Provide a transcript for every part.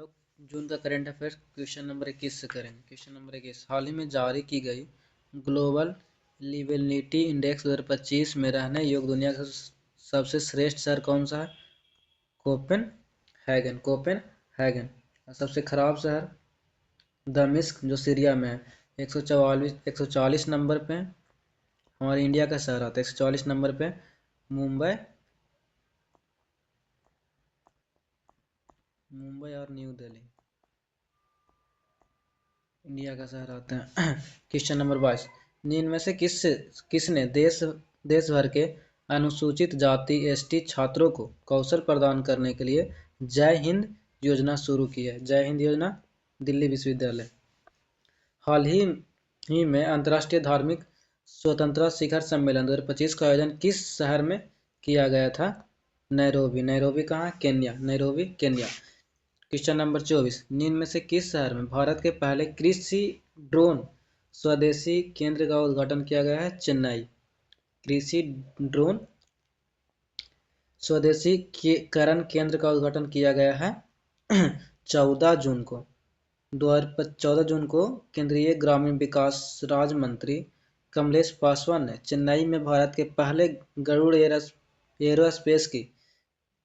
लोग जून का current affairs question number 21 से करेंगे। क्वेश्चन नंबर 21, हाल ही में जारी की गई ग्लोबल लिवेबिलिटी इंडेक्स 2025 में रहने योग्य दुनिया का सबसे श्रेष्ठ शहर कौन सा है? कोपेनहेगन। कोपेनहेगन। और सबसे खराब शहर दमिश्क जो सीरिया में है। 140 नंबर पे हमारे इंडिया का शहर आता है। 140 नंबर पे मुंबई और न्यू दिल्ली इंडिया का शहर आता है। क्वेश्चन नंबर 22, निम्न में से किसने देश भर के अनुसूचित जाति एसटी छात्रों को कौशल प्रदान करने के लिए जय हिंद योजना शुरू की है? जय हिंद योजना दिल्ली विश्वविद्यालय। हाल ही में अंतर्राष्ट्रीय धार्मिक स्वतंत्रता शिखर सम्मेलन 2025 का आयोजन किस शहर में किया गया था? नैरोबी। नैरोबी कहाँ? Kenya. Nairobi Kenya. Question number 24, निम्न में से किस शहर में भारत के पहले कृषि ड्रोन स्वदेशी केंद्र का उद्घाटन किया गया है? चेन्नई। कृषि ड्रोन स्वदेशीकरण केंद्र का उद्घाटन किया गया है 14 जून को। 14 जून को केंद्रीय ग्रामीण विकास राज्य मंत्री कमलेश पासवान ने चेन्नई में भारत के पहले गरुड़ एरोस्पेस की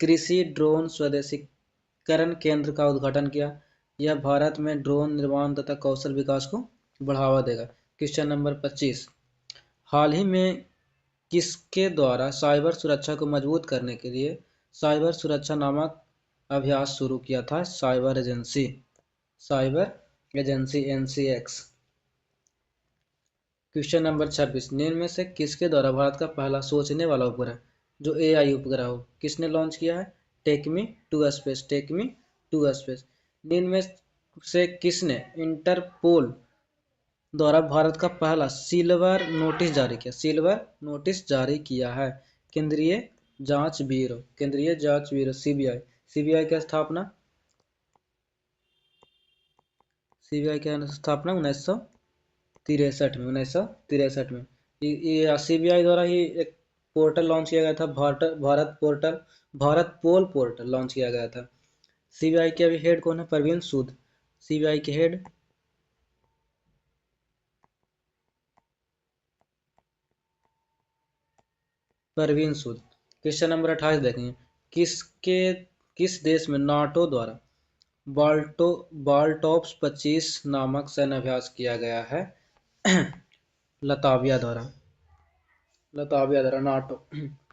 कृषि ड्रोन स्वदेशीकरण केंद्र का उद्घाटन किया। यह भारत में ड्रोन निर्माण तथा कौशल विकास को बढ़ावा देगा। क्वेश्चन नंबर 25, हाल ही में किसके द्वारा साइबर सुरक्षा को मजबूत करने के लिए साइबर सुरक्षा नामक अभ्यास शुरू किया था? Cyber agency NCX। Question number 26, निम्न में से किसके द्वारा भारत का पहला सोचने वाला उपग्रह जो AI उपग्रह हो किसने लॉन्च किया है? Take me to space. Take me to space. निम्न में से किसने इंटरपोल द्वारा भारत का पहला सिल्वर नोटिस जारी किया? सिल्वर नोटिस जारी किया है? केंद्रीय जांच ब्यूरो। केंद्रीय जांच ब्यूरो CBI। CBI की स्थापना 1963 में। 1963 में CBI द्वारा ही एक पोर्टल लॉन्च किया गया था, भारत पोल पोर्टल लॉन्च किया गया था। CBI के अभी हेड कौन है? परवीन सूद। CBI के हेड परवीन सूद। क्वेश्चन नंबर 28 देखेंगे, किस देश में नाटो द्वारा बाल्टोप्स 25 नामक सैन्य अभ्यास किया गया है? लताविया द्वारा।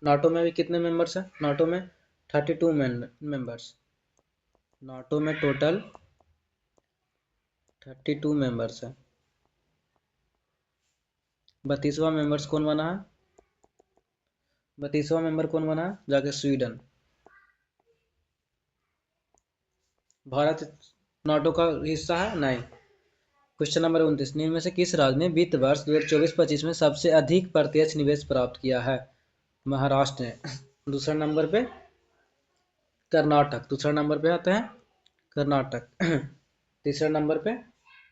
नाटो में भी कितने मेंबर्स हैं? नाटो में 32 मेंबर्स। नाटो में टोटल 32 मेंबर्स हैं। 32वां मेंबर्स कौन बना है? 32वां मेंबर कौन बना है? जाके स्वीडन। भारत नाटो का हिस्सा है? नहीं। क्वेश्चन नंबर 29, निम्न में से किस राज्य ने वित्त वर्ष 2024-25 में सबसे अधिक प्रत्यक्ष निवेश प्राप्त किया है? महाराष्ट्र ने। दूसरा नंबर पे कर्नाटक। दूसरा नंबर पे आते हैं कर्नाटक। तीसरा नंबर पे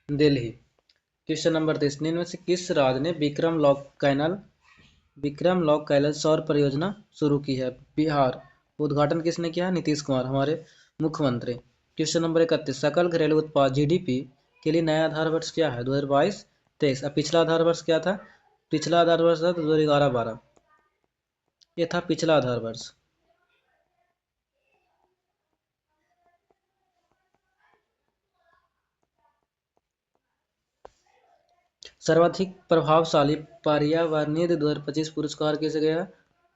दिल्ली। क्वेश्चन नंबर 30, निम्न में से किस राज्य ने विक्रम लॉक कैनल सौर परियोजना शुरू की है? बिहार। उद्घाटन किसने किया? नीतीश कुमार, हमारे मुख्यमंत्री। क्वेश्चन नंबर 31, सकल घरेलू उत्पाद GDP के लिए नया आधार वर्ष क्या है? 2022-23। अब पिछला आधार वर्ष क्या था? पिछला आधार वर्ष था 2011-12। ये था पिछला आधार वर्ष। सर्वाधिक प्रभावशाली पर्यावरणीय 2025 पुरस्कार किसे गया?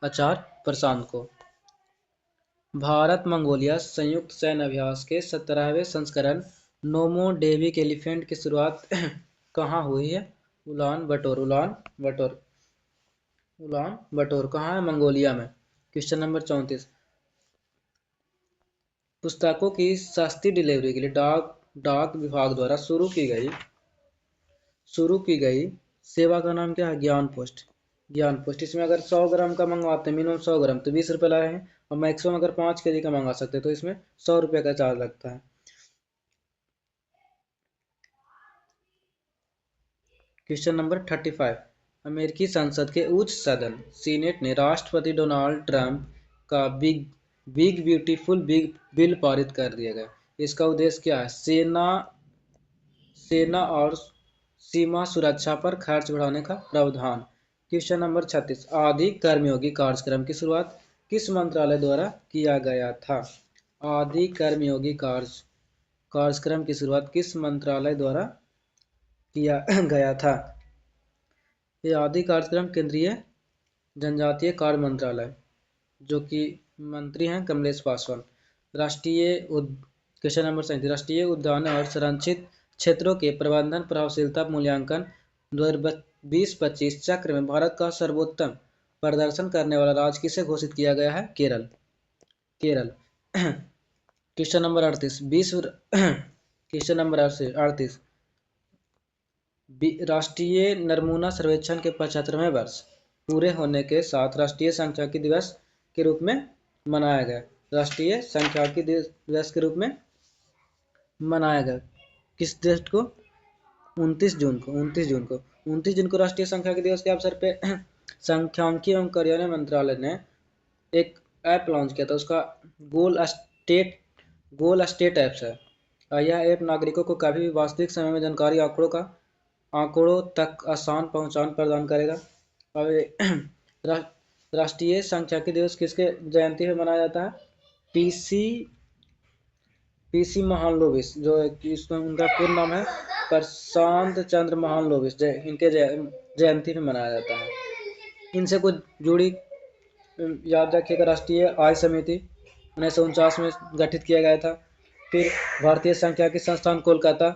आचार्य प्रशांत को। भारत मंगोलिया संयुक्त सैन्य अभ्यास के 17वें संस्करण नोमोडेविक एलिफेंट की शुरुआत कहाँ हुई है? उलान बटोर कहाँ है? मंगोलिया में। क्वेश्चन नंबर 34, पुस्तकों की सस्ती डिलीवरी के लिए डाक विभाग द्वारा शुरू की गई सेवा का नाम क्या है? ज्ञान पोस्ट। इसमें अगर 100 ग्राम का मंगवाते हैं, मिनिमम 100 ग्राम तो 20 रुपये लाए हैं, और मैक्सिमम अगर 5 kg का मंगा सकते हैं तो इसमें 100 रुपये का चार्ज लगता है। क्वेश्चन नंबर 35, अमेरिकी संसद के उच्च सदन सीनेट ने राष्ट्रपति डोनाल्ड ट्रंप का बिग ब्यूटीफुल बिल पारित कर दिया गया। इसका उद्देश्य क्या है? सेना और सीमा सुरक्षा पर खर्च बढ़ाने का प्रावधान। क्वेश्चन नंबर 36, आदि कर्मयोगी कार्यक्रम की शुरुआत किस मंत्रालय द्वारा किया गया था? आदि कर्मयोगी कार्यक्रम की शुरुआत किस मंत्रालय द्वारा किया गया था? ये आदि कार्यक्रम केंद्रीय जनजातीय कार्य मंत्रालय, जो कि मंत्री हैं कमलेश पासवान। क्वेश्चन नंबर 37, राष्ट्रीय उद्यान और संरक्षित क्षेत्रों के प्रबंधन प्रभावशीलता मूल्यांकन 2020-25 चक्र में भारत का सर्वोत्तम प्रदर्शन करने वाला राज्य किसे घोषित किया गया है? Kerala. Question number 38, question number 38, राष्ट्रीय नमूना सर्वेक्षण के 75वें वर्ष पूरे होने के साथ राष्ट्रीय सांख्यिकी दिवस के रूप में मनाया गया। राष्ट्रीय सांख्यिकी दिवस के रूप में मनाया गया किस डेट को? 29 जून को राष्ट्रीय सांख्यिकी दिवस के अवसर पे सांख्यिकी एवं कार्यान्वयन मंत्रालय ने एक ऐप लॉन्च किया था। उसका गोल स्टेट ऐप्स है। यह ऐप नागरिकों को कभी भी वास्तविक समय में जानकारी आंकड़ों तक आसान पहुंचान प्रदान करेगा। और राष्ट्रीय सांख्यिकी दिवस किसके जयंती पे मनाया जाता है? पीसी महालनोबिस, जो इसमें उनका पूर्ण नाम है प्रशांत चंद्र महालनोबिस, इनके जयंती पे मनाया जाता है। इनसे कुछ जुड़ी याद रखिएगा। राष्ट्रीय आय समिति 1949 में गठित किया गया था। फिर भारतीय सांख्यिकी संस्थान कोलकाता,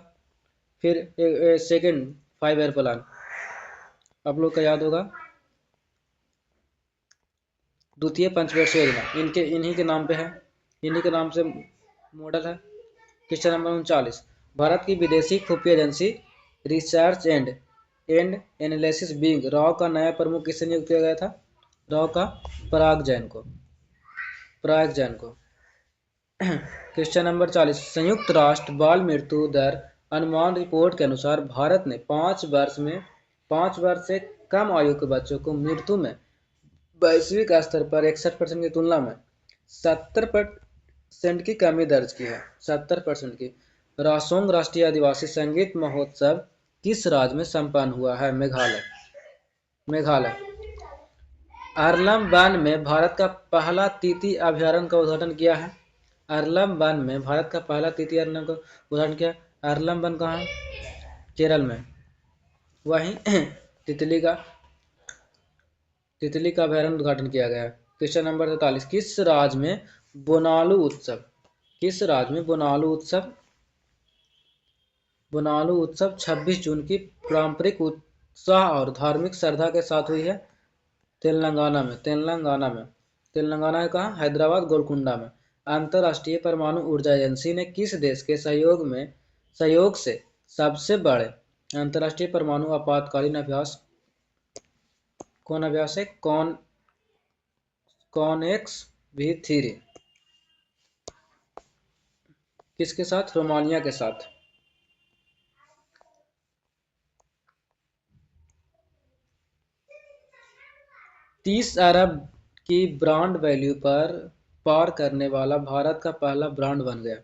फिर सेकंड 5 ईयर प्लान आप लोग का याद होगा, द्वितीय पंचवर्षीय योजना इन्हीं के नाम पे है, इन्हीं के नाम से मॉडल है। क्वेश्चन नंबर 39, भारत की विदेशी खुफिया agency research and analysis wing raw का नया प्रमुख किसे नियुक्त किया गया था? रॉ का पराग जैन को। क्वेश्चन नंबर 40, संयुक्त राष्ट्र बाल मृत्यु दर अनुमान रिपोर्ट के अनुसार भारत ने 5 वर्ष से कम आयु के बच्चों को मृत्यु में वैश्विक स्तर पर 61% की तुलना में 70% की कमी दर्ज की है। 70% की। रासोंग राष्ट्रीय आदिवासी संगीत महोत्सव किस राज्य में संपन्न हुआ है? मेघालय। अरलम वन में भारत का पहला तीती अभयारण्य का उद्घाटन किया है। अरलम वन में भारत का पहला तीती अभयारण्य का उद्घाटन किया। अरलम वन कहाँ है? केरल में। वहीं तितली का अभयारण्य उद्घाटन किया गया है। क्वेश्चन नंबर 43, किस राज्य में बोनालू उत्सव 26 जून की पारंपरिक उत्साह और धार्मिक श्रद्धा के साथ हुई है? तेलंगाना में। तेलंगाना कहाँ? हैदराबाद गोलकुंडा में। अंतर्राष्ट्रीय परमाणु ऊर्जा एजेंसी ने किस देश के सहयोग से सबसे बड़े अंतर्राष्ट्रीय परमाणु आपातकालीन अभ्यास कौन अभ्यास है? कॉनेक्स V3 किसके साथ? रोमानिया के साथ। $30 अरब की ब्रांड वैल्यू पर पार करने वाला भारत का पहला ब्रांड बन गया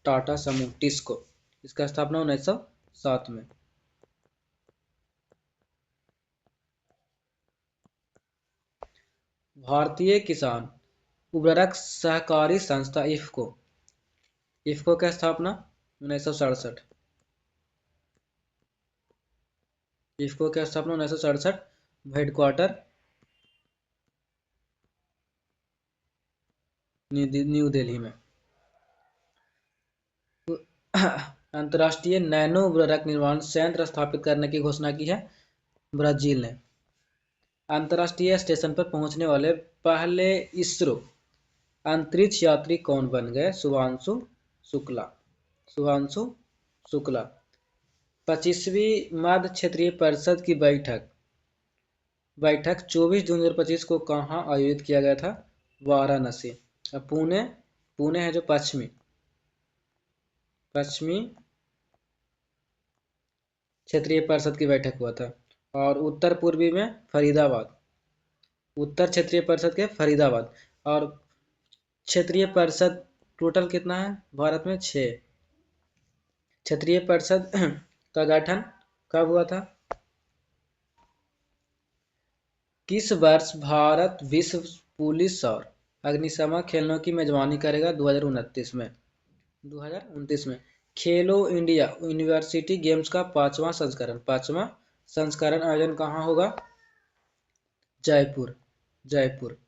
टाटा समूह टिस्को। इसका स्थापना 1907 में। भारतीय किसान उर्वरक सहकारी संस्था इफ्को का स्थापना 1967। इफ्को का स्थापना 1967। हेडक्वार्टर न्यू दिल्ली में। अंतर्राष्ट्रीय नैनो उर्वरक निर्माण संयंत्र स्थापित करने की घोषणा की है ब्राजील ने। अंतर्राष्ट्रीय स्टेशन पर पहुंचने वाले पहले इसरो अंतरिक्ष यात्री कौन बन गए? शुभांशु शुक्ला। 25वीं मध्य क्षेत्रीय परिषद की बैठक 24 जून 2025 को कहाँ आयोजित किया गया था? वाराणसी। पुणे है जो पश्चिमी क्षेत्रीय परिषद की बैठक हुआ था। और उत्तर पूर्वी में फरीदाबाद, उत्तर क्षेत्रीय परिषद के फरीदाबाद। और क्षेत्रीय परिषद टोटल कितना है भारत में? 6। क्षेत्रीय परिषद का गठन कब हुआ था? किस वर्ष भारत विश्व पुलिस और अग्निशमन खेलों की मेजबानी करेगा? 2029 में। 2029 में। खेलो इंडिया यूनिवर्सिटी गेम्स का पांचवा संस्करण आयोजन कहाँ होगा? जयपुर। जयपुर।